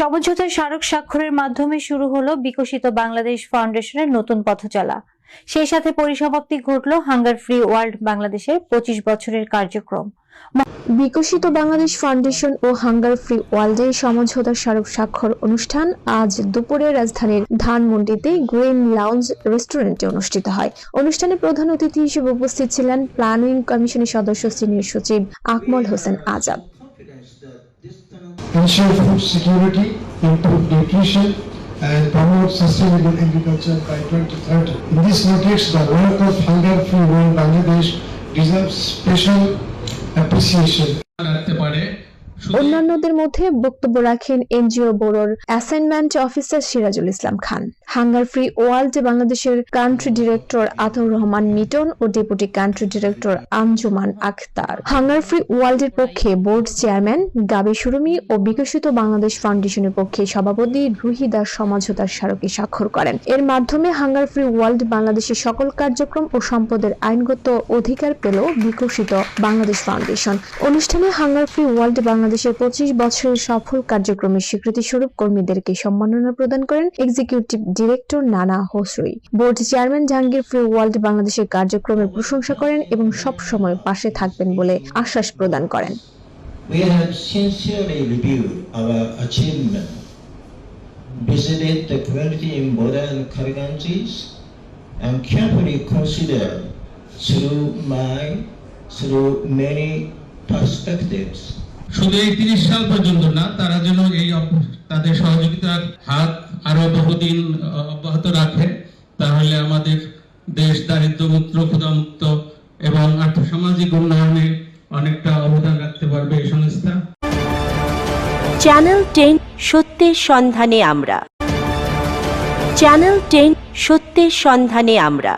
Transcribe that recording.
সমঝোতার স্মারক স্বাক্ষরের মাধ্যমে শুরু হলো বিকশিত বাংলাদেশ ফাউন্ডেশনের নতুন পথচলা। সেই সাথে পরিসমাপ্তি ঘটল হাঙ্গার ফ্রি ওয়ার্ল্ড বাংলাদেশের 25 বছরের কার্যক্রম। বিকশিত বাংলাদেশ ফাউন্ডেশন ও হাঙ্গার ফ্রি ওয়ার্ল্ডের সমঝোতার স্মারক স্বাক্ষর অনুষ্ঠান আজ দুপুরে রাজধানীর ধানমন্ডিতে গ্রিন লাউঞ্জ রেস্টুরেন্টে অনুষ্ঠিত হয়। অনুষ্ঠানে প্রধান অতিথি হিসেবে উপস্থিত ছিলেন প্ল্যানিং কমিশনের সদস্য সিনিয়র সচিব Akmal Hossain Azad. Ensure food security, improve nutrition, and promote sustainable agriculture by 2030. In this context, the work of Hunger Free World Bangladesh deserves special appreciation. অন্যান্যদের মধ্যে বক্তব্য রাখেন এনজিও ব্যুরোর assignment officer Sirajul Islam Khan, hunger free world বাংলাদেশের country director Ataur Rahman Miton ও deputy country director Anjuman Akhtar. Hunger free ওয়ার্ল্ডের পক্ষে board chairman গাবি সুরুমি ও বিকশিত বাংলাদেশ ফাউন্ডেশনের পক্ষে সভাপতি রুহি দাস সমঝোতার স্মারকে স্বাক্ষর করেন। এর মাধ্যমে হাঙ্গার ফ্রি ওয়ার্ল্ড বাংলাদেশের সকল কার্যক্রম ও সম্পদের আইনগত অধিকার পেল বিকশিত বাংলাদেশ ফাউন্ডেশন। অনুষ্ঠানে হাঙ্গার ফ্রি ওয়ার্ল্ড বাংলাদেশের 25 বছরের সফল কার্যক্রমের স্বীকৃতি স্বরূপ কর্মীদেরকে সম্মাননা প্রদান করেন এক্সিকিউটিভ ডিরেক্টর নানা হোসরুই। Board chairman hunger free world বাংলাদেশের কার্যক্রমের প্রশংসা করেন এবং সব সময় পাশে থাকবেন বলে আশ্বাস প্রদান করেন। We have sincerely reviewed our achievement, visited the community in modern countries, and carefully considered through many perspectives. শুধু এই 30 সাল পর্যন্ত না, তারা যেন এই তাদের সহযোগিতার হাত আরো বহুদিন অব্যাহত রাখে, তাহলে আমাদের দেশ দারিদ্র্যমুক্ত, ক্ষুধামুক্ত এবং আর্থসামাজিক উন্নয়নে অনেকটা অবদান রাখতে পারবে এই সংস্থা। চ্যানেল 10 সত্যের সন্ধানে আমরা। চ্যানেল 10 সত্যের সন্ধানে আমরা।